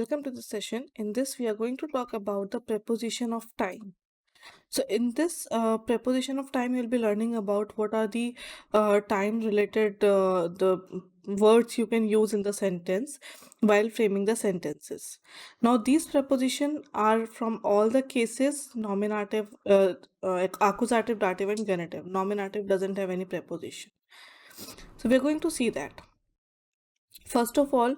welcome to the session. In this, we are going to talk about the preposition of time. So, in this preposition of time, you'll be learning about what are the time-related the words you can use in the sentence while framing the sentences. Now, these prepositions are from all the cases: nominative, accusative, dative, and genitive. Nominative doesn't have any preposition. So, we're going to see that. First of all,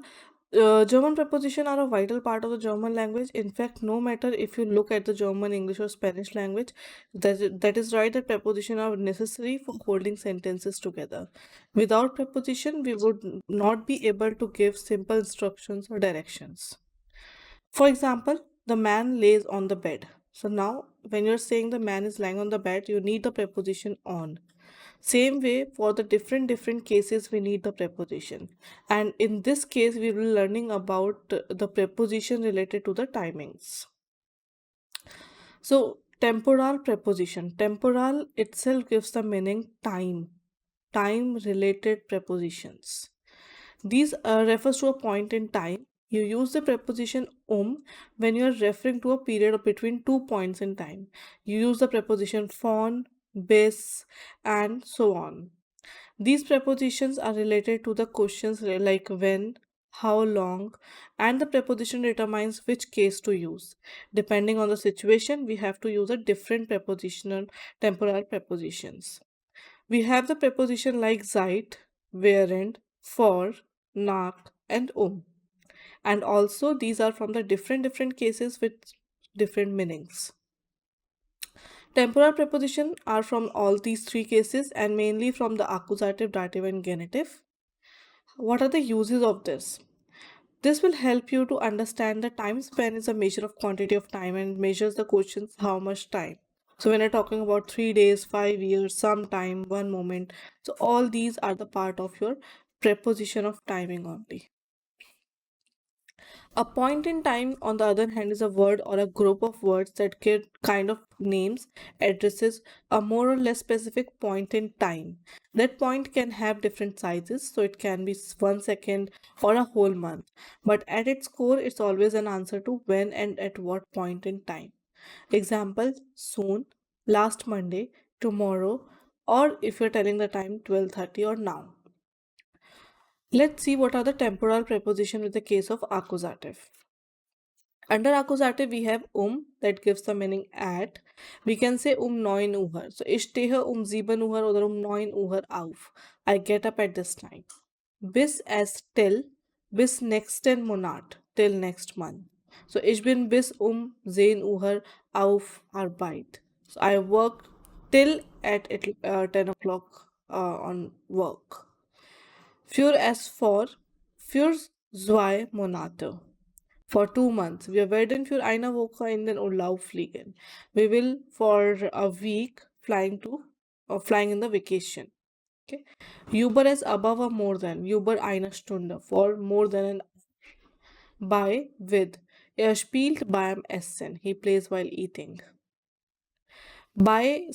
German preposition are a vital part of the German language. In fact, no matter if you look at the German, English, or Spanish language, that is right that preposition are necessary for holding sentences together. Without preposition, we would not be able to give simple instructions or directions. For example, the man lays on the bed. So now, when you're saying the man is lying on the bed, you need the preposition on. Same way for the different cases we need the preposition, and in this case we will learning about the preposition related to the timings. So temporal preposition, temporal itself gives the meaning time related prepositions. These refers to a point in time. You use the preposition when you are referring to a period of between 2 points in time. You use the preposition von, bis, and so on. These prepositions are related to the questions like when, how long, and the preposition determines which case to use. Depending on the situation, we have to use a different prepositional temporal prepositions. We have the preposition like seit, während, for, nach, and and also these are from the different cases with different meanings. Temporal preposition are from all these three cases and mainly from the accusative, dative, and genitive. What are the uses of this? This will help you to understand that time span is a measure of quantity of time and measures the questions how much time. So when you're talking about 3 days, 5 years, some time, one moment, so all these are the part of your preposition of timing only. A point in time, on the other hand, is a word or a group of words that give kind of names, addresses a more or less specific point in time. That point can have different sizes, so it can be 1 second or a whole month. But at its core, it's always an answer to when and at what point in time. Example, soon, last Monday, tomorrow, or if you're telling the time 12:30 or now. Let's see what are the temporal preposition with the case of accusative. Under accusative, we have that gives the meaning at. We can say 9 Uhr. So ich stehe 7 Uhr oder 9 Uhr auf. I get up at this time. Bis as till, bis nächsten Monat, till next month. So ich bin bis 10 Uhr auf Arbeit. So I work till at 10 o'clock on work. Für as für 2 Monate. For 2 months. Wir werden für eine Woche in den Urlaub fliegen. We will for a week flying in the vacation. Okay. Über is above or more than. Über eine Stunde. For more than an by with. Er spielt beim Essen. He plays while eating. By,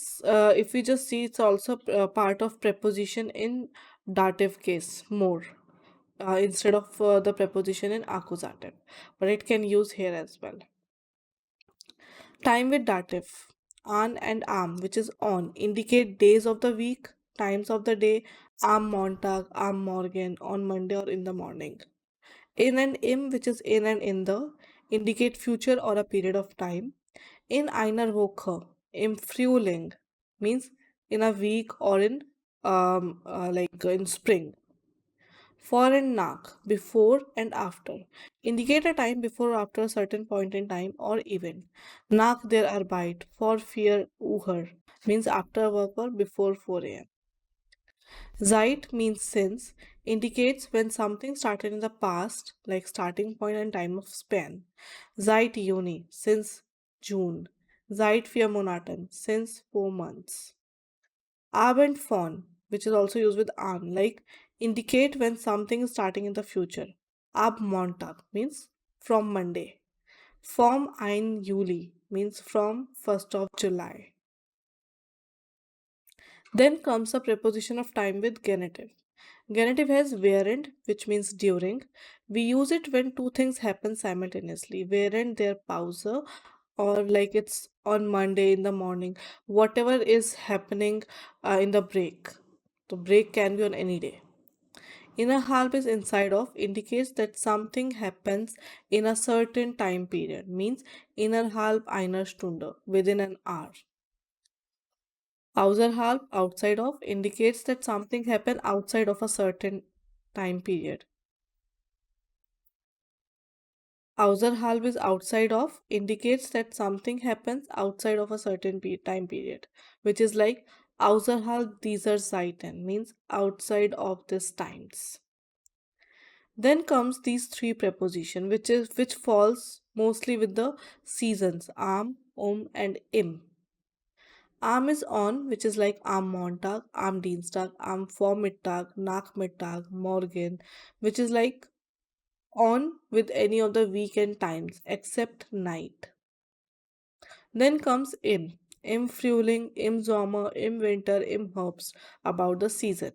if we just see, it's also part of preposition in dative case more instead of the preposition in accusative, but it can use here as well. Time with dative, an and am, which is on, indicate days of the week, times of the day, am Montag, am Morgen, on Monday or in the morning. In and im, which is in and in the, indicate future or a period of time. In einer Woche, im Frühling, means in a week or in in spring. For and nach, before and after, indicate a time before or after a certain point in time or event. Nach der Arbeit, for 4 Uhr, means after work or before 4 a.m. Seit means since, indicates when something started in the past, like starting point and time of span. Seit Juni, since June. Seit 4 Monaten, since 4 months. Abend von, which is also used with an, like indicate when something is starting in the future. Ab Montag means from Monday. Vom 1 Juli means from 1st of July. Then comes a preposition of time with genitive. Genitive has wherein, which means during. We use it when two things happen simultaneously. Wherein they're pausa, or like it's on Monday in the morning. Whatever is happening in the break. The break can be on any day. Innerhalb is inside of indicates that something happens in a certain time period. Means innerhalb einer Stunde, within an hour. Außerhalb, outside of, indicates that something happened outside of a certain time period. Außerhalb is outside of, indicates that something happens outside of a certain time period, which is like außerhalb dieser Zeiten, means outside of these times. Then comes these three preposition, which falls mostly with the seasons and im. Am is on, which is like am Montag, am Dienstag, am Vormittag, Nachmittag, Morgen, which is like on with any of the weekend times except night. Then comes im Frühling, im Sommer, im Winter, im Herbst, about the season.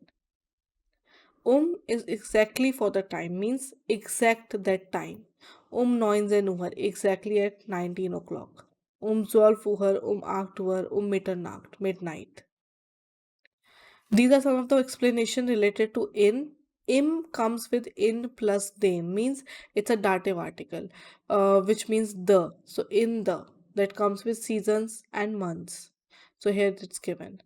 Is exactly for the time, means exact that time. 19 Uhr, exactly at 19 o'clock. 12 Uhr, 8 Uhr, Mitternacht, midnight. These are some of the explanation related to in. Im comes with in plus dem, means it's a dative article, which means the. So in the, that comes with seasons and months. So here it's given.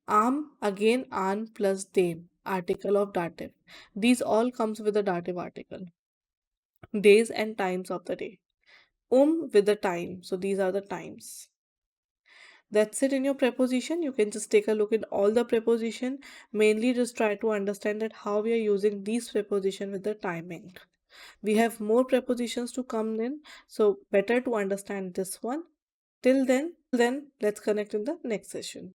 Am, again an plus dem, article of dative. These all comes with a dative article. Days and times of the day. With the time. So these are the times. That's it in your preposition. You can just take a look at all the preposition. Mainly just try to understand that how we are using these preposition with the timing. We have more prepositions to come in, so better to understand this one. Till then, let's connect in the next session.